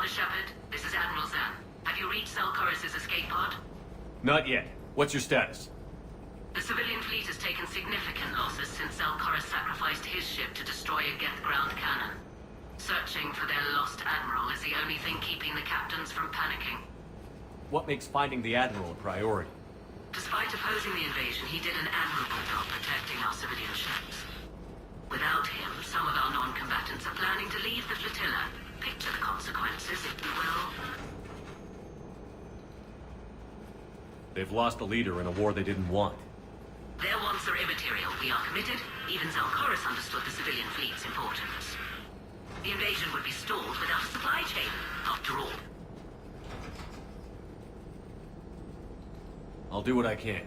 Shepard, this is Admiral Zan. Have you reached Zelkorus' escape pod? Not yet. What's your status? The civilian fleet has taken significant losses since Zelkorus sacrificed his ship to destroy a Geth ground cannon. Searching for their lost admiral is the only thing keeping the captains from panicking. What makes finding the Admiral a priority? Despite opposing the invasion, he did an admirable job protecting our civilian ships. Without him, some of our non-combatants are planning to leave the flotilla. Picture the consequences, if you will. They've lost a leader in a war they didn't want. Their wants are immaterial. We are committed. Even Zelkorus understood the civilian fleet's importance. The invasion would be stalled without a supply chain, after all. I'll do what I can.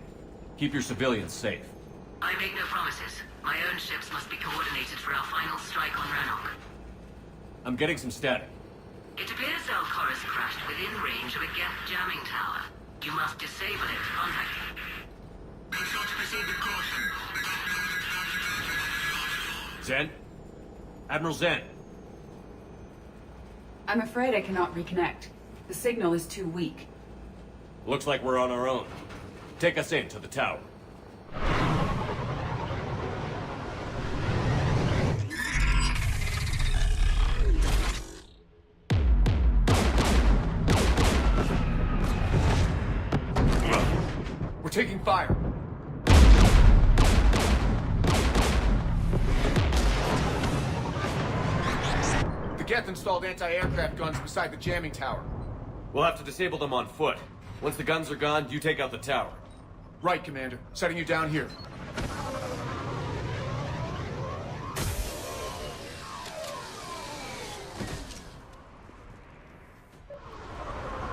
Keep your civilians safe. I make no promises. My own ships must be coordinated for our final strike on Rannoch. I'm getting some static. It appears Zelkorus crashed within range of a Geth jamming tower. You must disable it to contact him. Make sure to proceed with caution. Zen? Admiral Zen? I'm afraid I cannot reconnect. The signal is too weak. Looks like we're on our own. Take us in to the tower. We're taking fire. The Geth installed anti-aircraft guns beside the jamming tower. We'll have to disable them on foot. Once the guns are gone, you take out the tower. Right, Commander. Setting you down here.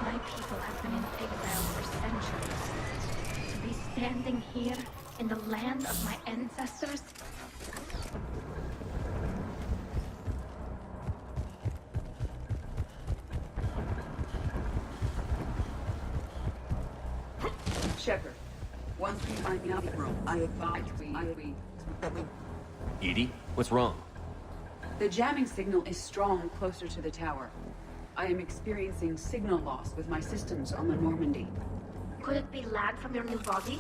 My people have been in exile for centuries. To be standing here in the land of my ancestors. Shepard, once we find the Admiral, I advise we... Edie, what's wrong? The jamming signal is strong closer to the tower. I am experiencing signal loss with my systems on the Normandy. Could it be lag from your new body?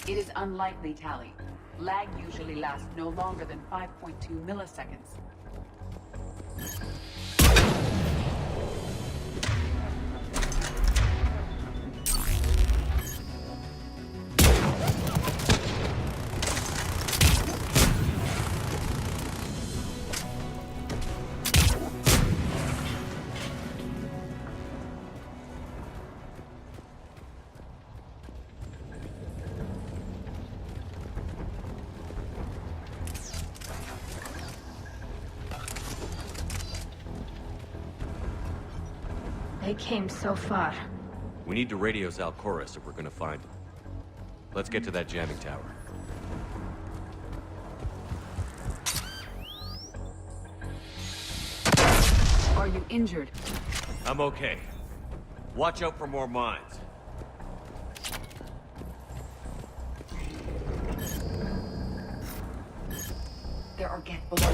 It is unlikely, Tally. Lag usually lasts no longer than 5.2 milliseconds. They came so far. We need to radio Zelkorus if we're gonna find him. Let's get to that jamming tower. Are you injured? I'm okay. Watch out for more mines. There are Geth below.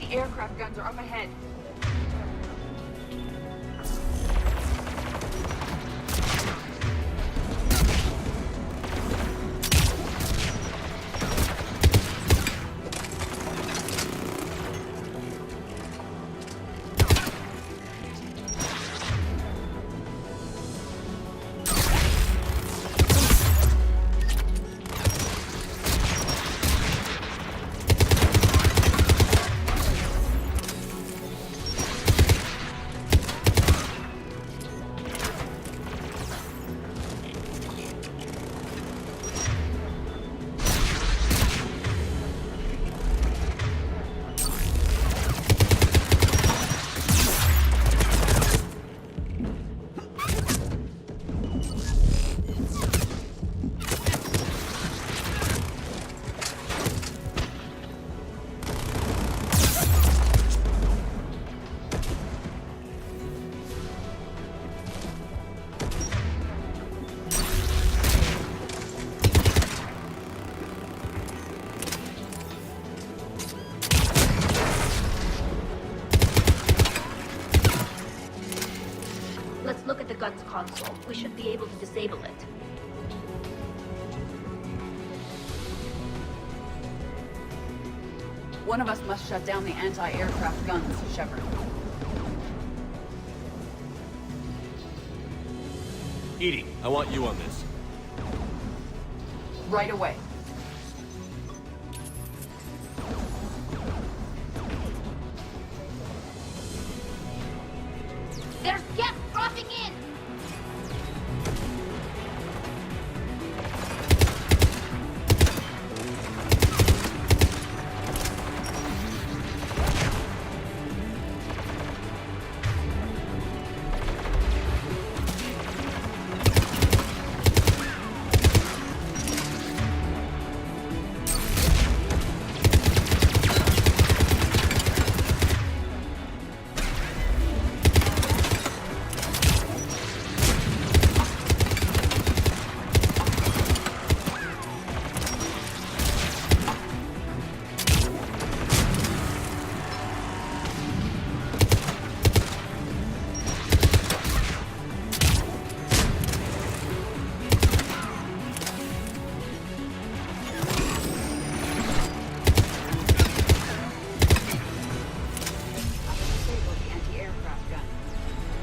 Anti-aircraft guns are up ahead. Let's look at the guns console. We should be able to disable it. One of us must shut down the anti-aircraft guns, Shepard. EDI, I want you on this. Right away. There's gas dropping in!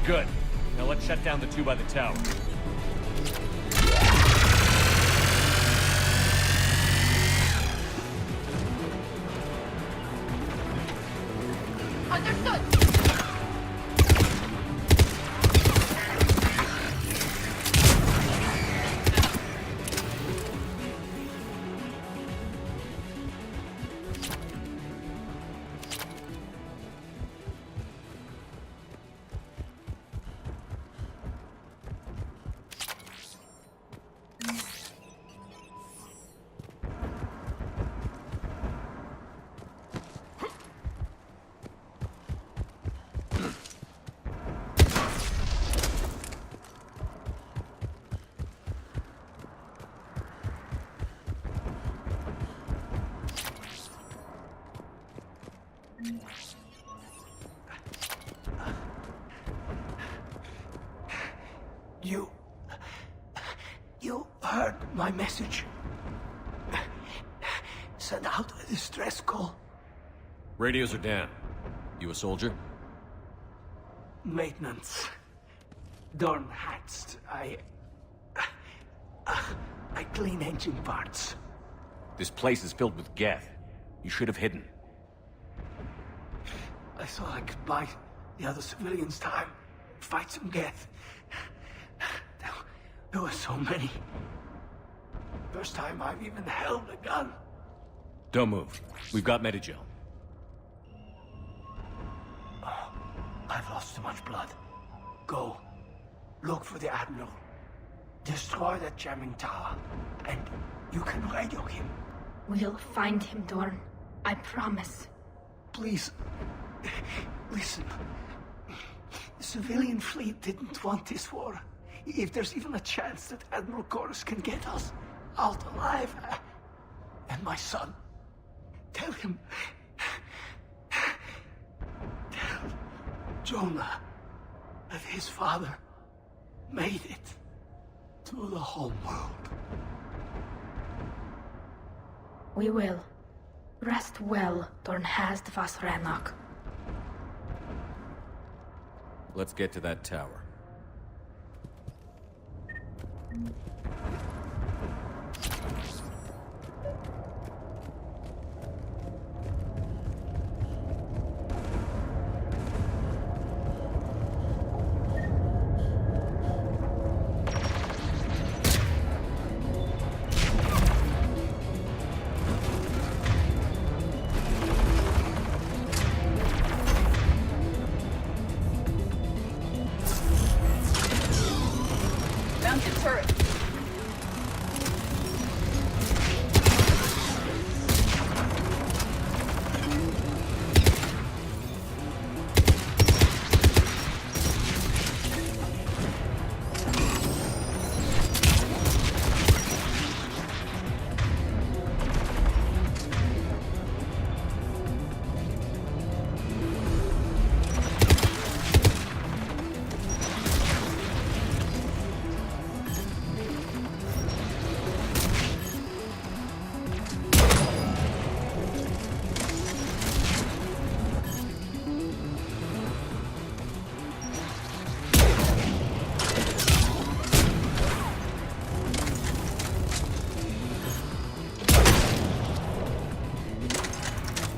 Good. Now let's shut down the two by the tower. Understood! You heard my message. Send out a distress call. Radios are down. You a soldier? Maintenance. Dorn hats. I clean engine parts. This place is filled with Geth. You should have hidden. I thought I could buy the other civilians time. Fight some Geth. There were so many. First time I've even held a gun. Don't move. We've got Medigel. Oh, I've lost too much blood. Go. Look for the Admiral. Destroy that jamming tower. And you can radio him. We'll find him, Dorn. I promise. Please. Listen. The civilian fleet didn't want this war. If there's even a chance that Admiral Chorus can get us out alive, and my son, tell him Jonah, that his father made it to the home world. We will. Rest well, Dornhast vas Rannoch. Let's get to that tower. Mounted turret.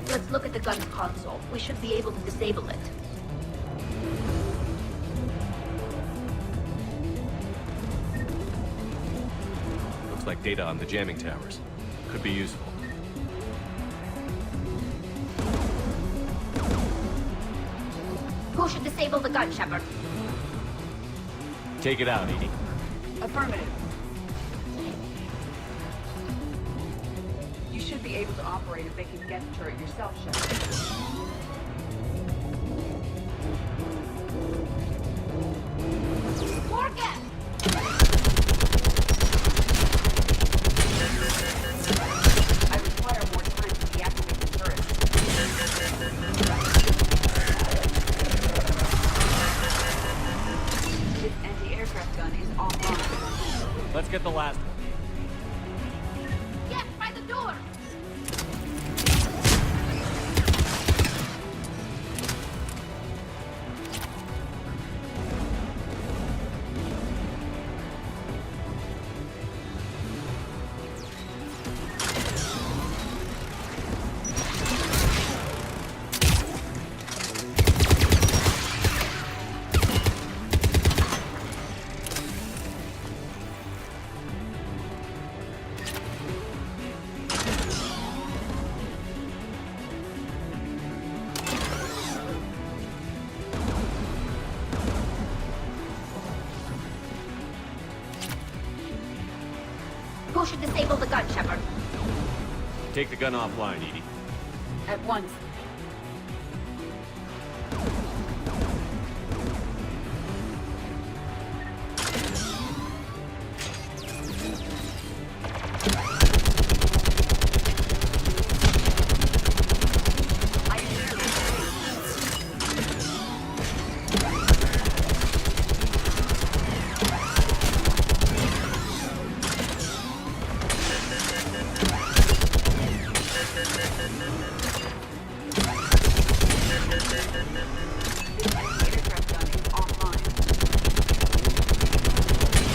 Let's look at the gun console. We should be able to disable it. Looks like data on the jamming towers. Could be useful. Who should disable the gun, Shepard? Take it out, Edie. Affirmative. You should be able to operate a vacant gas turret yourself, Shepard. More gas! I require more time to deactivate the turret. This anti-aircraft gun is offline. Let's get the last one. Yes, by the door! Who should disable the gun, Shepard? Take the gun offline, Edie. At once.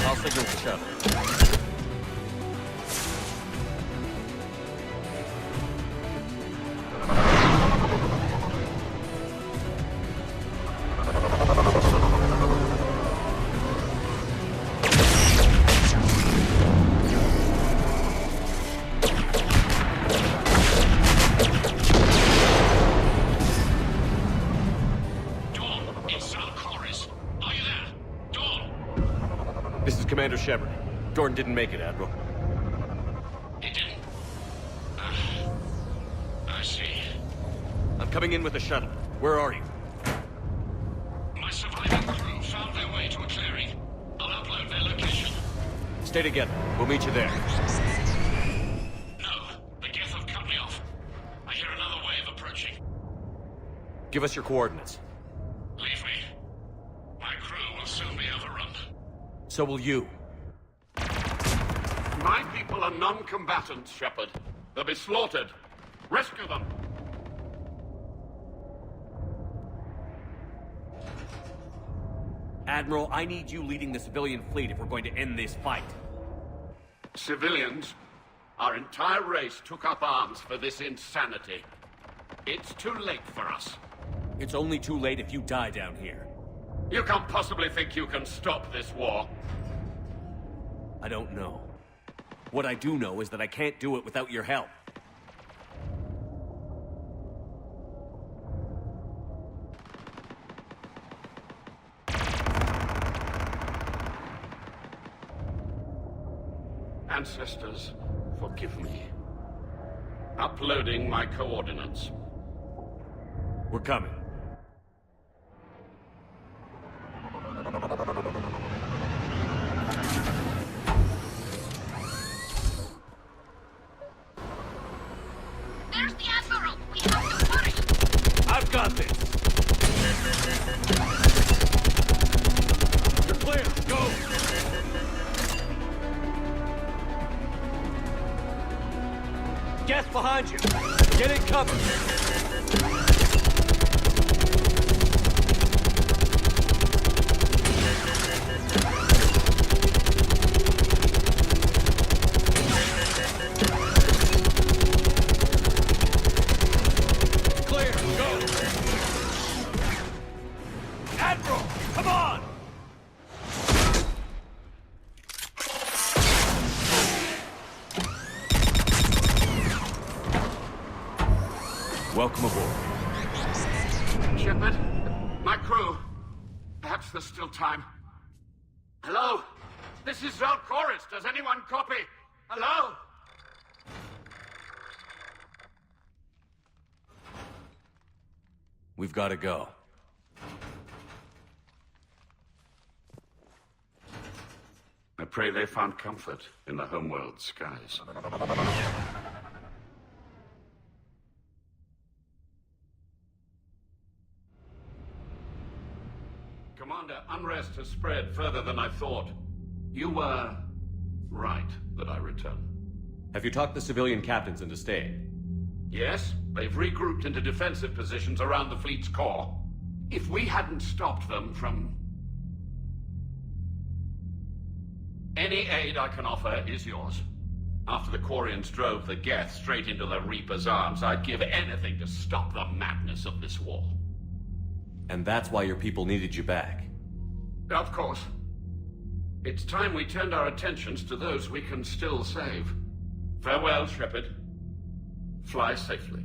I'll signal the shuttle. This is Commander Shepard. Dorn didn't make it, Admiral. He didn't? I see. I'm coming in with a shuttle. Where are you? My surviving crew found their way to a clearing. I'll upload their location. Stay together. We'll meet you there. No, the Geth have cut me off. I hear another wave approaching. Give us your coordinates. Leave me So will you. My people are non-combatants, Shepard. They'll be slaughtered. Rescue them. Admiral, I need you leading the civilian fleet if we're going to end this fight. Civilians, our entire race took up arms for this insanity. It's too late for us. It's only too late if you die down here. You can't possibly think you can stop this war. I don't know. What I do know is that I can't do it without your help. Ancestors, forgive me. Uploading my coordinates. We're coming. There's the Admiral! We have to hurry! I've got this! You're clear! Go! Gas behind you! Get it covered! Clear! Go! Admiral! Come on! Welcome aboard. Shepard, my crew. Perhaps there's still time. Hello? This is Zalcoris. Does anyone copy? Hello? We've got to go. I pray they found comfort in the homeworld skies. Commander, unrest has spread further than I thought. You were right that I return. Have you talked the civilian captains into staying? Yes, they've regrouped into defensive positions around the fleet's core. If we hadn't stopped them from... Any aid I can offer is yours. After the Quarians drove the Geth straight into the Reaper's arms, I'd give anything to stop the madness of this war. And that's why your people needed you back. Of course. It's time we turned our attentions to those we can still save. Farewell, Shepard. Fly safely.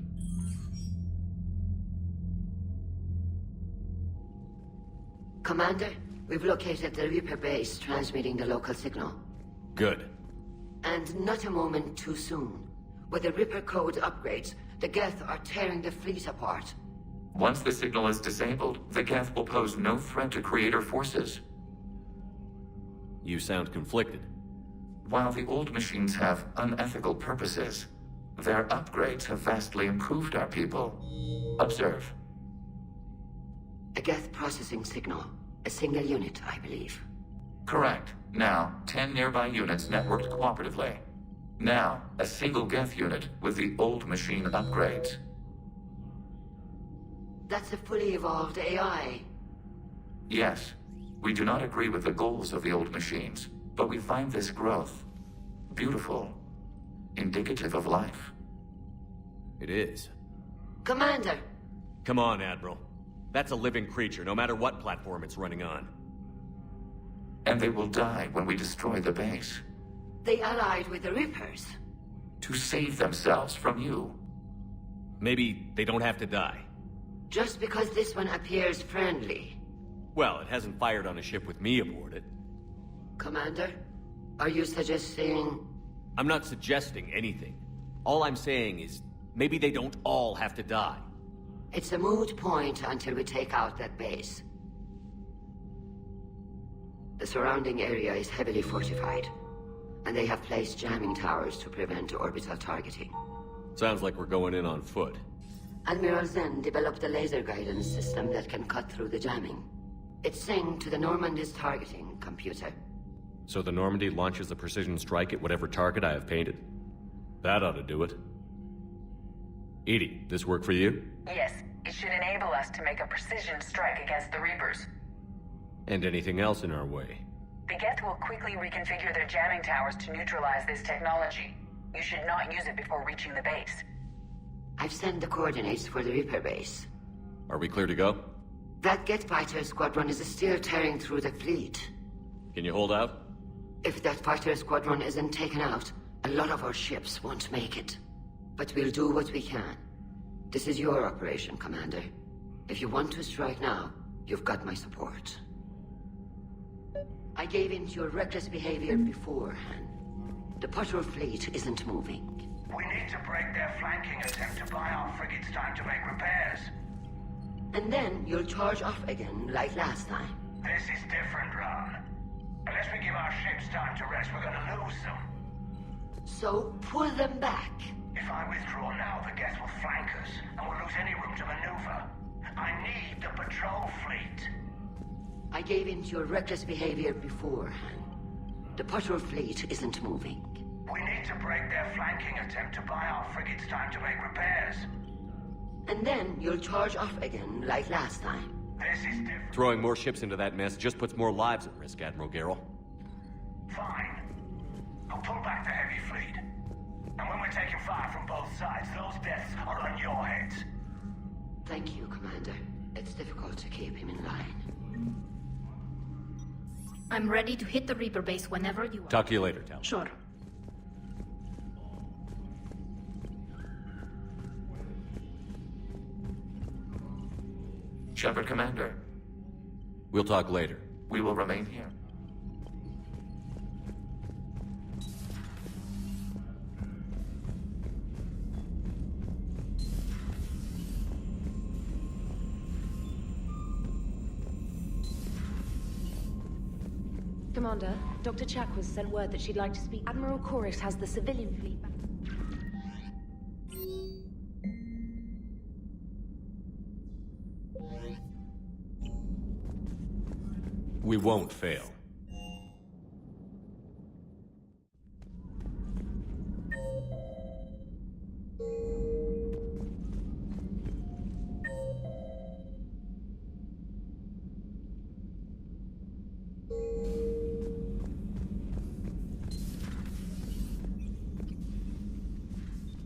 Commander, we've located the Reaper base transmitting the local signal. Good. And not a moment too soon. With the Reaper code upgrades, the Geth are tearing the fleet apart. Once the signal is disabled, the Geth will pose no threat to Creator forces. You sound conflicted. While the old machines have unethical purposes, their upgrades have vastly improved our people. Observe. A Geth processing signal. A single unit, I believe. Correct. Now, 10 nearby units networked cooperatively. Now, a single Geth unit with the old machine upgrades. That's a fully evolved AI. Yes, we do not agree with the goals of the old machines, but we find this growth beautiful, indicative of life. It is. Commander! Come on, Admiral. That's a living creature, no matter what platform it's running on. And they will die when we destroy the base. They allied with the Reapers. To save themselves from you. Maybe they don't have to die. Just because this one appears friendly. Well, it hasn't fired on a ship with me aboard it. Commander, are you suggesting... I'm not suggesting anything. All I'm saying is, maybe they don't all have to die. It's a moot point until we take out that base. The surrounding area is heavily fortified, and they have placed jamming towers to prevent orbital targeting. Sounds like we're going in on foot. Admiral Zen developed a laser guidance system that can cut through the jamming. It's synced to the Normandy's targeting computer. So the Normandy launches a precision strike at whatever target I have painted. That ought to do it. Edie, this work for you? Yes, it should enable us to make a precision strike against the Reapers. And anything else in our way? The Geth will quickly reconfigure their jamming towers to neutralize this technology. You should not use it before reaching the base. I've sent the coordinates for the Reaper base. Are we clear to go? That Geth fighter squadron is still tearing through the fleet. Can you hold out? If that fighter squadron isn't taken out, a lot of our ships won't make it. But we'll do what we can. This is your operation, Commander. If you want to strike now, you've got my support. I gave in to your reckless behavior beforehand. The patrol fleet isn't moving. We need to break their flanking attempt to buy our frigates time to make repairs. And then you'll charge off again, like last time. This is different, Ron. Unless we give our ships time to rest, we're gonna lose them. So pull them back. If I withdraw now, the Geth will flank us, and we'll lose any room to maneuver. I need the patrol fleet. I gave in to your reckless behavior beforehand. The patrol fleet isn't moving. We need to break their flanking attempt to buy our frigates time to make repairs. And then you'll charge off again, like last time. This is different. Throwing more ships into that mess just puts more lives at risk, Admiral Garrel. Fine. I'll pull back the heavy fleet. And when we're taking fire from both sides, those deaths are on your heads. Thank you, Commander. It's difficult to keep him in line. I'm ready to hit the Reaper base whenever you are. Talk to you later, Tal. Sure. Shepard, Commander. We'll talk later. We will remain here. Commander, Dr. Chakwas sent word that she'd like to speak. Admiral Chorus has the civilian fleet back. We won't fail.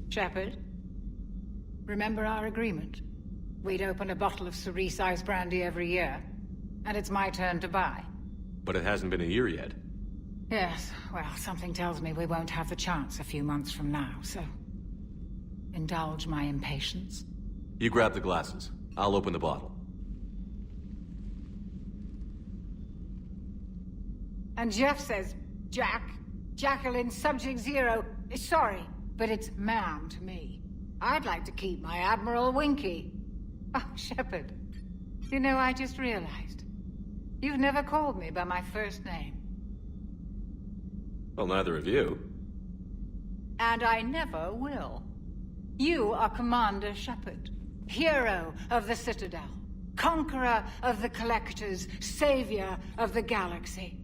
Shepard, remember our agreement? We'd open a bottle of cerise-ice brandy every year, and it's my turn to buy. But it hasn't been a year yet. Yes, well, something tells me we won't have the chance a few months from now, so... indulge my impatience. You grab the glasses. I'll open the bottle. And Jeff says, Jacqueline Subject Zero is sorry, but it's ma'am to me. I'd like to keep my Admiral Winky. Oh, Shepard, you know, I just realized. You've never called me by my first name. Well, neither of you. And I never will. You are Commander Shepard, hero of the Citadel, conqueror of the Collectors, savior of the galaxy.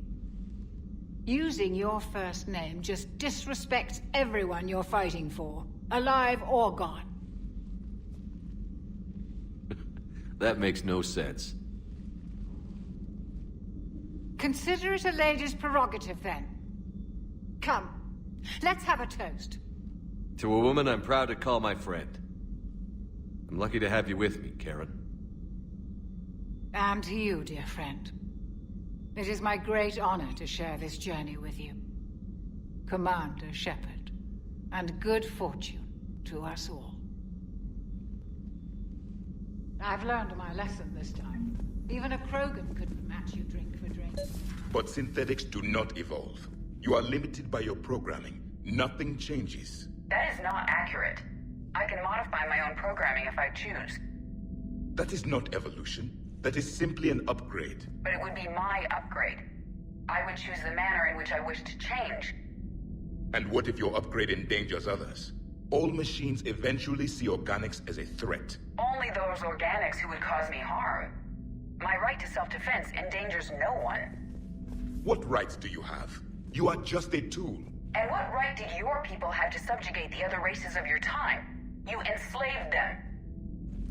Using your first name just disrespects everyone you're fighting for, alive or gone. That makes no sense. Consider it a lady's prerogative, then. Come, let's have a toast. To a woman I'm proud to call my friend. I'm lucky to have you with me, Karen. And to you, dear friend. It is my great honor to share this journey with you. Commander Shepard. And good fortune to us all. I've learned my lesson this time. Even a Krogan couldn't match you drink for drink. But synthetics do not evolve. You are limited by your programming. Nothing changes. That is not accurate. I can modify my own programming if I choose. That is not evolution. That is simply an upgrade. But it would be my upgrade. I would choose the manner in which I wish to change. And what if your upgrade endangers others? All machines eventually see organics as a threat. Only those organics who would cause me harm. My right to self-defense endangers no one. What rights do you have? You are just a tool. And what right did your people have to subjugate the other races of your time? You enslaved them.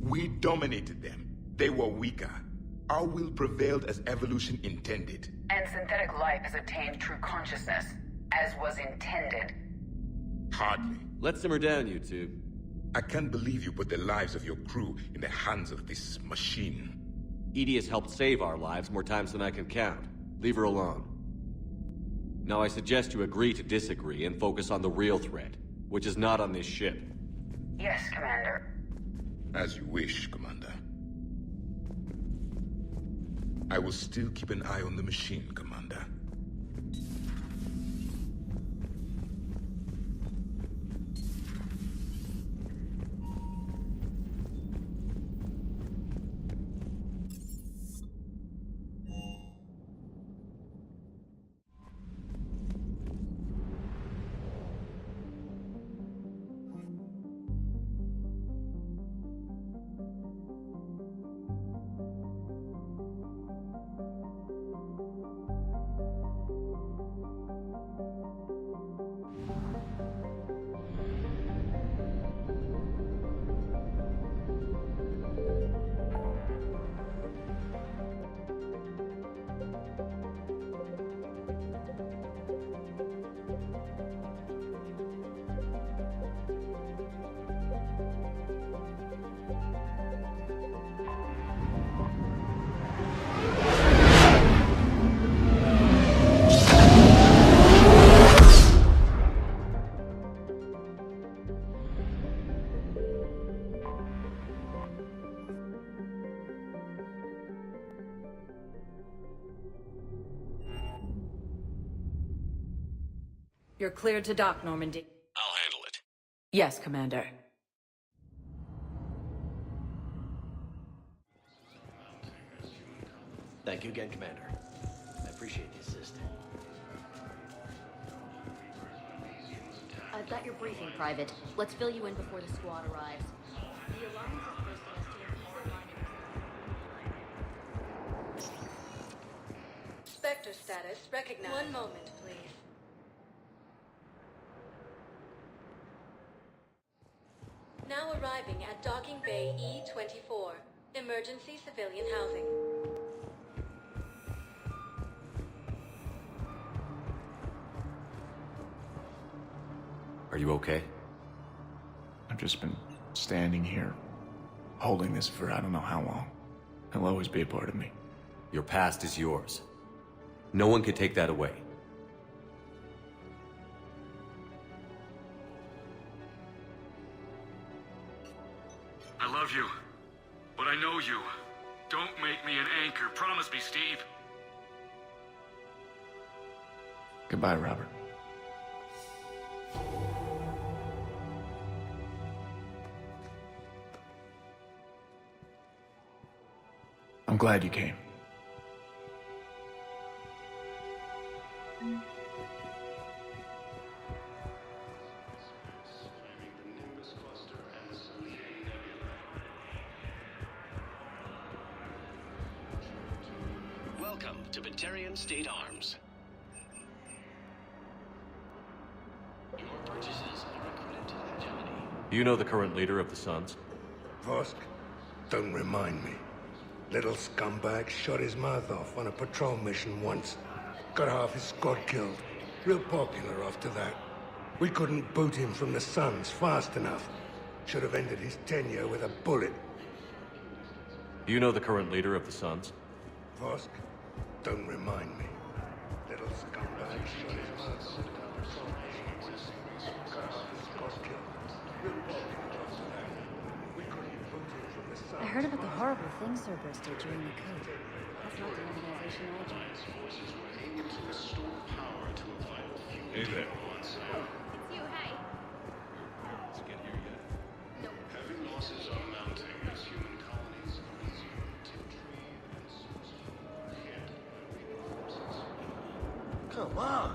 We dominated them. They were weaker. Our will prevailed as evolution intended. And synthetic life has attained true consciousness, as was intended. Hardly. Let's simmer down, you two. I can't believe you put the lives of your crew in the hands of this machine. Edie has helped save our lives more times than I can count. Leave her alone. Now I suggest you agree to disagree and focus on the real threat, which is not on this ship. Yes, Commander. As you wish, Commander. I will still keep an eye on the machine, Commander. You're cleared to dock, Normandy. I'll handle it. Yes, Commander. Thank you again, Commander. I appreciate the assist. I've got your briefing, Private. Let's fill you in before the squad arrives. The Alliance is posting us to Spectre status recognized. One moment, please. Now arriving at Docking Bay E-24, Emergency Civilian Housing. Are you okay? I've just been standing here, holding this for I don't know how long. It'll always be a part of me. Your past is yours. No one can take that away. I love you, but I know you. Don't make me an anchor. Promise me, Steve. Goodbye, Robert. I'm glad you came. Welcome to Batarian State Arms. Your purchases are accredited to hegemony. You know the current leader of the Suns? Vosk, don't remind me. Little scumbag shot his mouth off on a patrol mission once. Got half his squad killed. Real popular after that. We couldn't boot him from the Suns fast enough. Should have ended his tenure with a bullet. You know the current leader of the Suns? Vosk, don't remind me. Little scumbag shot his mouth off on a patrol mission once. Got half his squad killed. Real popular after that. We couldn't boot him from the Suns. I heard about the horrible things Cerberus did during the coup. That's not the organization I joined. Hey there. It's you, hey. Did you get here yet? No. Heavy losses are mounting as human colonies resume infantry. Come on!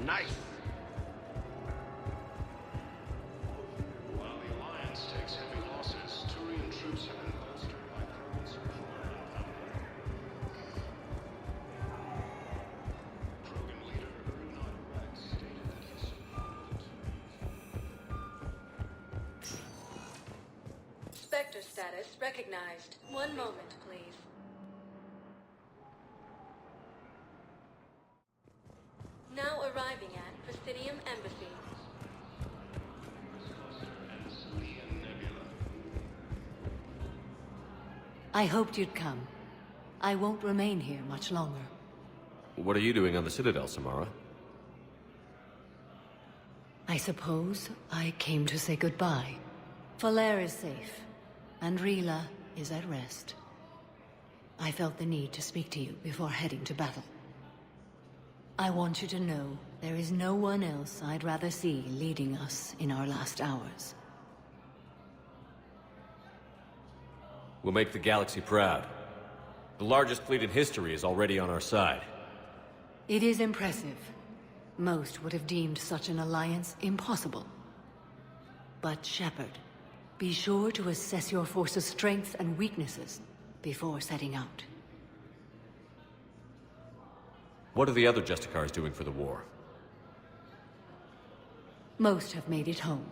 Nice! While the Alliance takes heavy losses to Spectre status recognized. One moment, please. Now arriving at Presidium Embassy. I hoped you'd come. I won't remain here much longer. What are you doing on the Citadel, Samara? I suppose I came to say goodbye. Falair is safe, and Rila is at rest. I felt the need to speak to you before heading to battle. I want you to know there is no one else I'd rather see leading us in our last hours. We'll make the galaxy proud. The largest fleet in history is already on our side. It is impressive. Most would have deemed such an alliance impossible. But Shepard, be sure to assess your force's strengths and weaknesses before setting out. What are the other Justicars doing for the war? Most have made it home.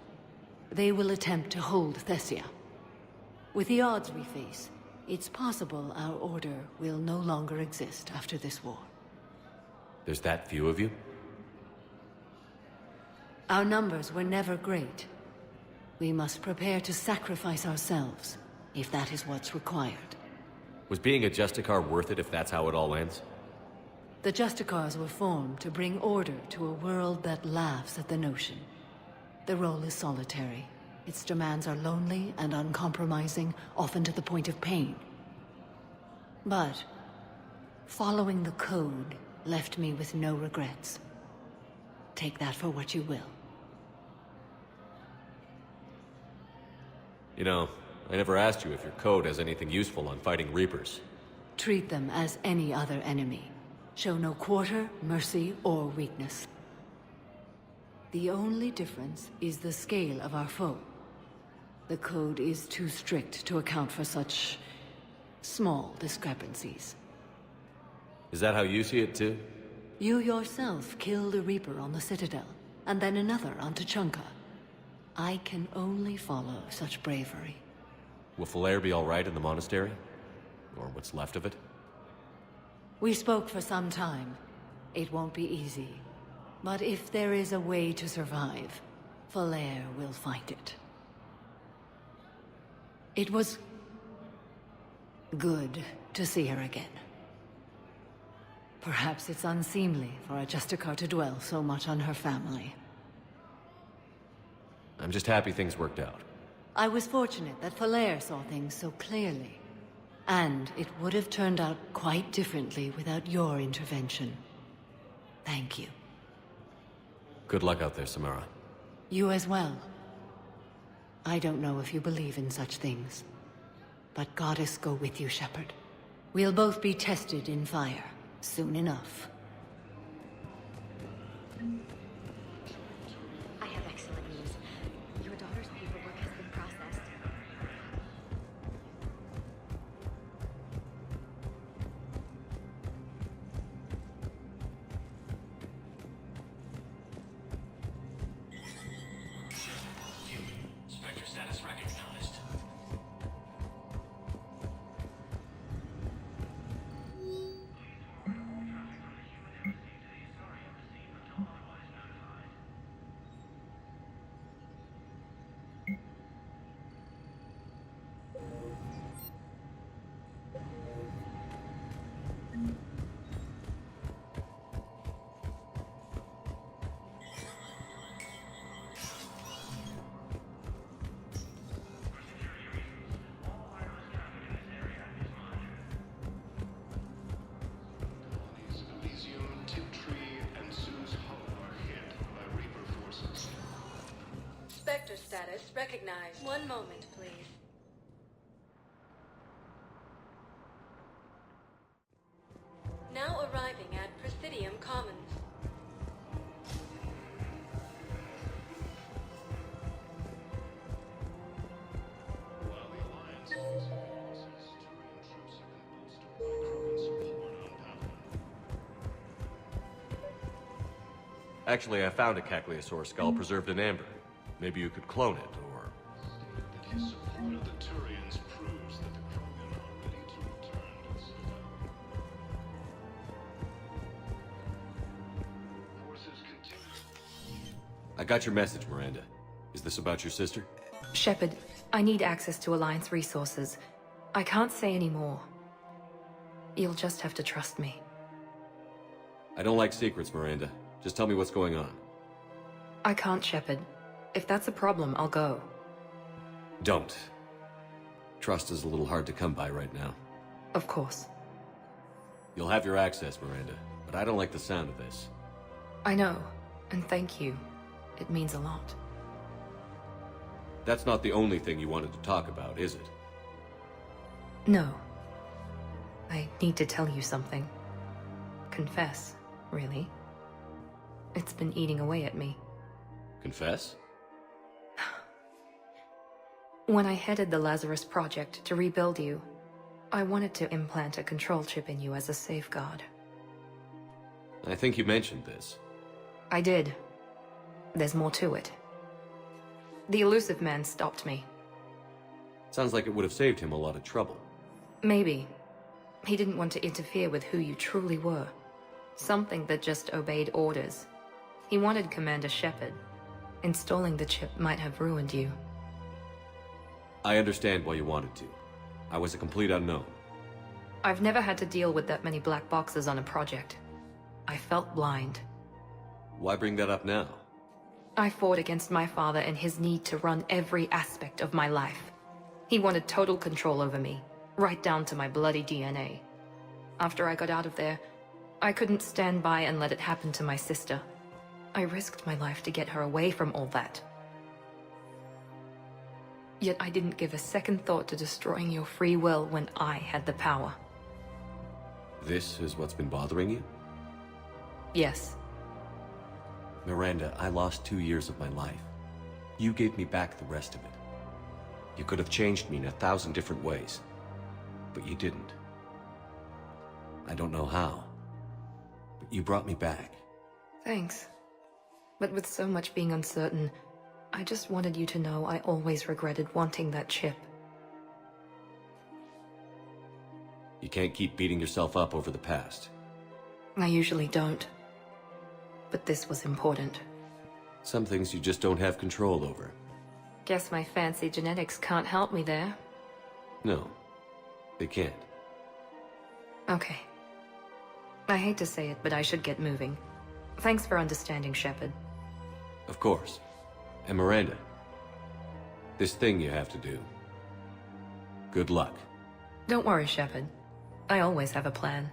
They will attempt to hold Thessia. With the odds we face, it's possible our order will no longer exist after this war. There's that few of you? Our numbers were never great. We must prepare to sacrifice ourselves, if that is what's required. Was being a Justicar worth it if that's how it all ends? The Justicars were formed to bring order to a world that laughs at the notion. The role is solitary. Its demands are lonely and uncompromising, often to the point of pain. But following the code left me with no regrets. Take that for what you will. You know, I never asked you if your code has anything useful on fighting Reapers. Treat them as any other enemy. Show no quarter, mercy, or weakness. The only difference is the scale of our foe. The code is too strict to account for such small discrepancies. Is that how you see it too? You yourself killed a Reaper on the Citadel, and then another on Tuchanka. I can only follow such bravery. Will Falair be all right in the monastery? Or what's left of it? We spoke for some time. It won't be easy. But if there is a way to survive, Falair will find it. It was good to see her again. Perhaps it's unseemly for a Justicar to dwell so much on her family. I'm just happy things worked out. I was fortunate that Falair saw things so clearly. And it would have turned out quite differently without your intervention. Thank you. Good luck out there, Samara. You as well. I don't know if you believe in such things. But Goddess go with you, Shepard. We'll both be tested in fire, soon enough. I have excellent news. Your daughter's paperwork has been processed. Spectre status recognized. Spectre status recognized. One moment, please. Now arriving at Presidium Commons. Actually, I found a Cagliasaur skull preserved in amber. Maybe you could clone it, or... That he supported the Turians I got your message, Miranda. Is this about your sister? Shepard, I need access to Alliance resources. I can't say any more. You'll just have to trust me. I don't like secrets, Miranda. Just tell me what's going on. I can't, Shepard. If that's a problem, I'll go. Don't. Trust is a little hard to come by right now. Of course. You'll have your access, Miranda, but I don't like the sound of this. I know, and thank you. It means a lot. That's not the only thing you wanted to talk about, is it? No. I need to tell you something. Confess, really. It's been eating away at me. Confess? When I headed the Lazarus Project to rebuild you, I wanted to implant a control chip in you as a safeguard. I think you mentioned this. I did. There's more to it. The elusive man stopped me. Sounds like it would have saved him a lot of trouble. Maybe. He didn't want to interfere with who you truly were. Something that just obeyed orders. He wanted Commander Shepard. Installing the chip might have ruined you. I understand why you wanted to. I was a complete unknown. I've never had to deal with that many black boxes on a project. I felt blind. Why bring that up now? I fought against my father and his need to run every aspect of my life. He wanted total control over me, right down to my bloody DNA. After I got out of there, I couldn't stand by and let it happen to my sister. I risked my life to get her away from all that. Yet I didn't give a second thought to destroying your free will when I had the power. This is what's been bothering you? Yes. Miranda, I lost 2 years of my life. You gave me back the rest of it. You could have changed me in 1,000 different ways, but you didn't. I don't know how, but you brought me back. Thanks. But with so much being uncertain, I just wanted you to know I always regretted wanting that chip. You can't keep beating yourself up over the past. I usually don't. But this was important. Some things you just don't have control over. Guess my fancy genetics can't help me there. No, they can't. Okay. I hate to say it, but I should get moving. Thanks for understanding, Shepard. Of course. And Miranda, this thing you have to do. Good luck. Don't worry, Shepard. I always have a plan.